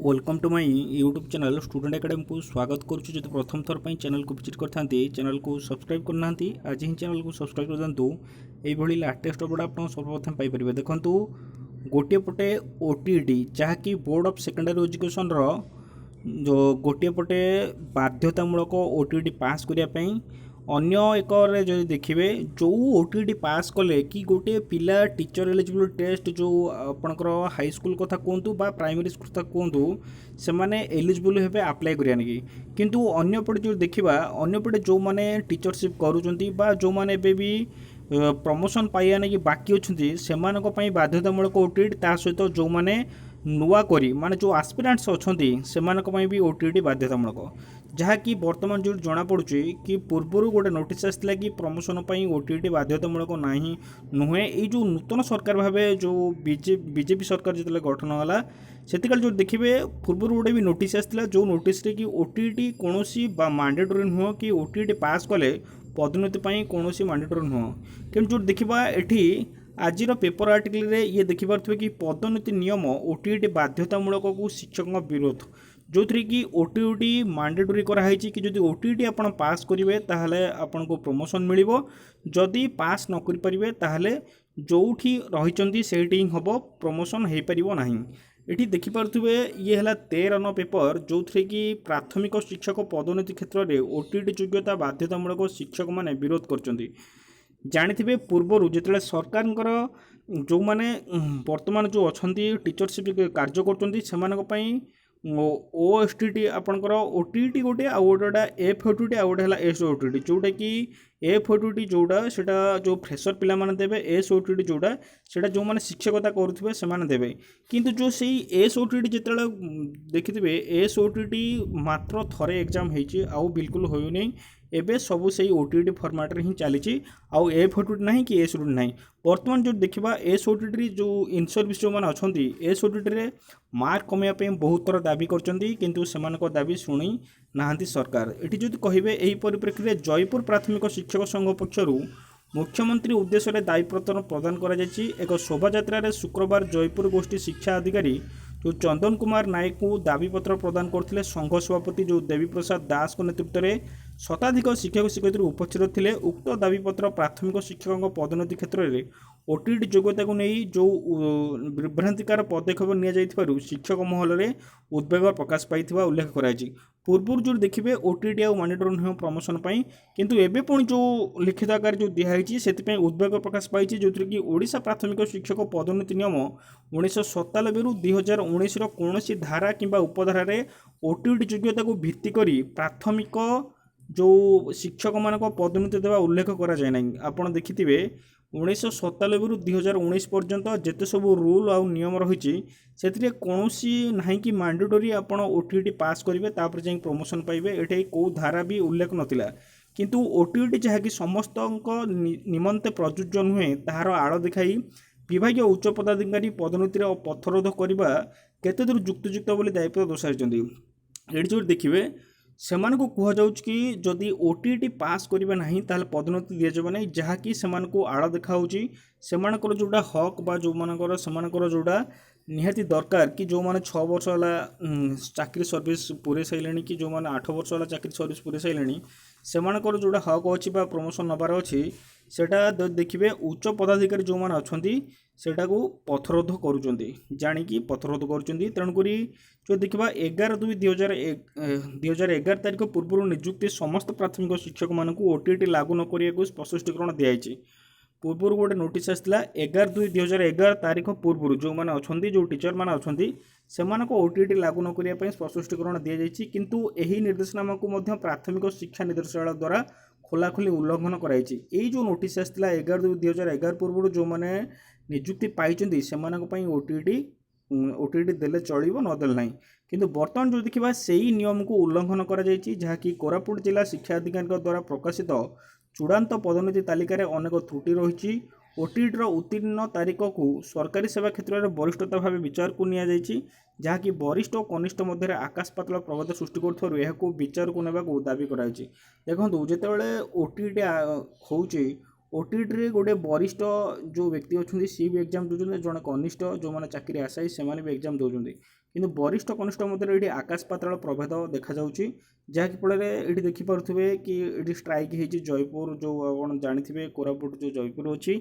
Welcome to my YouTube channel student academy को स्वागत करुच्ची। जो प्रथम थर पर चैनल को विजिट करते चैनल को सब्सक्राइब करना आज ही चैनल को सब्सक्राइब कर दिंतु। यही लाटेस्ट अपडेट आप सर्वप्रथम पाइपर। देखो गोटे पटे ओटीईटी जहाँकि बोर्ड ऑफ सेकेंडरी एजुकेशन जो गोटे पटे बाध्यतामूलक ओटीईटी पास करने अन्य एक जो देखिए जो ओटीईटी पास कले कि गोटे पिला टीचर एलिजिबल टेस्ट जो आपणकर हाई स्कूल कथा कहतु बा प्राइमरी स्कूल कथा कहतु से माने एलिजिबल हेबे अप्लाई करिया कि किंतु अन्य पटे जो देखिबा अन्य पटे जो माने टीचरशिप करूचंती बा जो माने एबे भी प्रमोशन पाइया कि बाकी अच्छे से बाध्यतामूलक ओटीईटी ता सहित जो माने नुआ करी माने जो आस्पिरेंट्स अच्छी से भी ओटीईटी बाध्यतामूलक जहाँकि बर्तमान जो जना पड़ुची कि पूर्वर गोटे नोटिस आसाला कि प्रमोशन ओटीईटी बाध्यतामूलक नहीं नुहे ये जो नूतन सरकार भावे जो बीजेपी सरकार जो गठन होगा से जो देखिए पूर्वर गोटे भी नोटिस आसाला जो नोटिस कि ओटीईटी कौन मैंडेटरी नुह कि ओटीईटी पास कले पदोन्नति कौन मैंडेटरी नुह कि जो देखा ये आज पेपर आर्टिकल ये देखिपे कि पदोन्नति नियम ओटीईटी बाध्यतामूलक को शिक्षकों विरोध जो थी कि ओटीईटी मैंडेटरी कराई कि जो ओटीईटी आप पास करेंगे ताहले आपन को प्रमोशन मिल जदि पास न करें ताहले जो रही से हम प्रमोशन हो पार ना। ये देखिपे ये है 13 न पेपर जो थी कि प्राथमिक शिक्षक पदोन्नति क्षेत्र में ओटीईटी योग्यता बाध्यतामूलक शिक्षक मैंने विरोध कर जानी पूर्वर जिते सरकार जो मैंने वर्तमान जो अच्छा टीचरशिप कार्य कर ओएसटीटी आपंकर ओटीईटी गोटे गोटा एफ ओटीटी आ गोटे एस ओटीटी जोटा कि एफ ओटीटी जोटा सेटा जो फ्रेशर पिला माने देबे एस ओटीटी जोटा सेटा जो माने शिक्षकता करुथिबे से माने देबे किंतु जो सेई एस ओटीटी जेतेले देखिथिबे एस ओटीटी मात्र थरे एग्जाम हेची आउ बिल्कुल होय नै एबे सबू से ओटीईटी फॉर्मेट रे ही चली आउ एफ ओटीटी नहीं कि एस ओटीटी नहीं। वर्तमान जो देखा एस ओटीटी जो इन सर्विस जो मैंने अच्छा एस ओटीटी रे मार्क कमाइवाई बहुत थर दाबी किंतु से दाबी शुणी ना सरकार। ये जो कहे यही परिप्रेक्षी में जयपुर प्राथमिक शिक्षक संघ पक्षर मुख्यमंत्री उद्देश्य दायीपत्र प्रदान कर एक शोभा शुक्रवार जयपुर गोष्ठी शिक्षा अधिकारी जो चंदन कुमार नायक को दाबीपत्र प्रदान करते संघ सभापति जो देवी प्रसाद दास नेतृत्व में शताधिक शिक्षक शिक्षयित्री उपस्थित थे। उक्त दाबीपत्र प्राथमिक शिक्षकों पदोन्नति क्षेत्र में ओटीईटी योग्यता को नहीं जो विभ्रांतिकार पदक्षेप नि शिक्षक महल में उद्वेग प्रकाश पाई उल्लेख कराई। पूर्व जो देखिए ओटीईटी आउ मैंडेटरी नुह प्रमोशन किंतु एबे पुणी जो लिखित आकार जो दिखाई से उद्वेग प्रकाश पाई जो कि ओडिशा प्राथमिक शिक्षक पदोन्नति नियम 1997 रु 2019 कौन धारा किंबा उपधारा ओटीईटी योग्यता को भित्ति करी प्राथमिक जो शिक्षक मान पदोन्नति देवा उल्लेख करा जाए नहीं। आपड़ देखिथिबे 1997 रु 2019 पर्यंत जेते सब रूल आउ नियम रही से कौन ना कि मैंडेटरी आपड़ ओटीईटी पास करेंगे तापर जाई प्रमोशन पाइबे ये कौ धारा भी उल्लेख नथिला किंतु ओटीईटी जहाँकि समस्त निमंते प्रযোज्य नुहे तार आड़ दिखाई विभाग उच्च पदाधिकारी पदोन्नति पथरोध करने केते दूर युक्तियुक्त बोली दायित्व दर्शाई। ये जो देखिए से कहुच कि जदि ओटीईटी पास करेंगे ना ताल पदोन्नति दि जाए ना जहाँकि से आड़ देखा से जोड़ा हक बा जो मानकर से जोड़ा निहाती दरकार कि जो मैंने 6 वर्ष है चाकरी सर्विस पूरे सारे कि जो मैंने 8 वर्ष है चाकरी सर्विस पूरे सारे से जोड़ा हक अच्छी प्रमोशन नबार अच्छी सेटा देखिए उच्च पदाधिकारी जो मैंने अच्छा सेटा को पथरोध करुँच पथरोध कर तेणुक जो देखा 11/2/2011 तारीख पूर्व निजुक्ति समस्त प्राथमिक शिक्षक मानक ओटीईटी लागू न करने स्पष्टीकरण दिखाई। पूर्व गोटे नोटिस आसाला 11/2/2011 तारीख पूर्व जो मैंने अच्छा जो टीचर मैंने अच्छा से ओटीईटी लागू न करने स्पष्टीकरण दि जाइए किंतु यही निर्देशनामा को प्राथमिक शिक्षा निर्देशालय द्वारा खोलाखोली उल्लंघन कराई। यही जो नोटिस आसाला 11/2/2011 पूर्व जो मैंने निजुक्ति पाई से ओटीईटी देले चलो नदेले ना किंतु बर्तमान जो देखा से ही नियम को उल्लंघन करा कोरापुट जिला शिक्षा अधिकारी द्वारा प्रकाशित चूड़ांत पदोन्नति तालिकार अनेक त्रुटि रही। ओटीईटी उत्तीर्ण तारीख को सरकारी सेवा क्षेत्र में वरिष्ठता भाव विचार को नि जहाँकि वरिष्ठ और कनिष्ठ मध्य आकाश पातल प्रगति सृष्टि कर विचार को नेबा दाबी कराई। देखो जितेबाला ओटीईटी होची ओटीईटी गोटे वरिष्ठ जो व्यक्ति अच्छा सी भी एग्जाम दौरान जड़े कनिष्ठ जो मैंने चाकरी आशायी से भी एग्जाम दौरान କିନ୍ତୁ ବରିଷ୍ଠ କନିଷ୍ଠ ମଧ୍ୟରେ ଏଠି ଆକାଶ ପାତାଳ ପ୍ରଭେଦ ଦେଖାଯାଉଛି, ଯାହାକି ଫଳରେ ଏଠି ଦେଖିପାରୁଥିବେ କି ଏଠି ଷ୍ଟ୍ରାଇକ୍ ହେଇଛି ଜୟପୁର, ଯେଉଁ ଆପଣ ଜାଣିଥିବେ କୋରାପୁଟ ଯେଉଁ ଜୟପୁର ଅଛି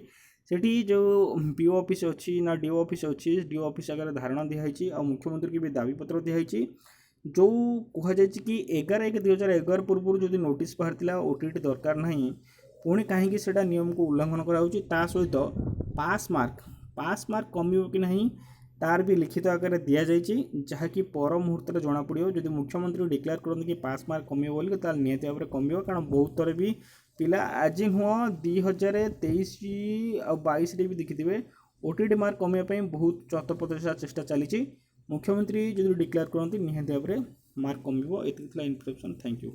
ସେଠି ଯେଉଁ ବିଓ ଅଫିସ୍ ଅଛି ନା ଡିଓ ଅଫିସ୍ ଅଛି, ଡିଓ ଅଫିସ୍ ଆଗରେ ଧାରଣା ଦିଆହେଇଛି ଆଉ ମୁଖ୍ୟମନ୍ତ୍ରୀଙ୍କୁ ବି ଦାବିପତ୍ର ଦିଆହେଇଛି। ଯେଉଁ କୁହାଯାଇଛି କି 11/1/2011 ପୂର୍ବରୁ ଯଦି ନୋଟିସ୍ ବାହାରିଥିଲା OTT ଦରକାର ନାହିଁ, ପୁଣି କାହିଁକି ସେଇଟା ନିୟମକୁ ଉଲ୍ଲଂଘନ କରାଯାଉଛି। ତା ସହିତ ପାସ୍ ମାର୍କ କମିବ କି ନାହିଁ ତାର ବି ଲିଖିତ ଆକାରରେ ଦିଆଯାଇଛି, ଯାହାକି ପର ମୁହୂର୍ତ୍ତରେ ଜଣାପଡ଼ିବ। ଯଦି ମୁଖ୍ୟମନ୍ତ୍ରୀ ଡିକ୍ଲେୟାର କରନ୍ତି କି ପାସ୍ ମାର୍କ କମିବ ବୋଲି, ତାହେଲେ ନିହାତି ଭାବରେ କମିବ, କାରଣ ବହୁତ ଥର ବି ପିଲା ଆଜି ନୁହଁ 2023 ଆଉ 22ରେ ବି ଦେଖିଥିବେ OTT ମାର୍କ କମିବା ପାଇଁ ବହୁତ ଚତୁଃପଦଶା ଚେଷ୍ଟା ଚାଲିଛି। ମୁଖ୍ୟମନ୍ତ୍ରୀ ଯଦି ଡିକ୍ଲେୟାର କରନ୍ତି ନିହାତି ଭାବରେ ମାର୍କ କମିବ। ଏତିକି ଥିଲା ଇନଫର୍ମେସନ୍। Thank you.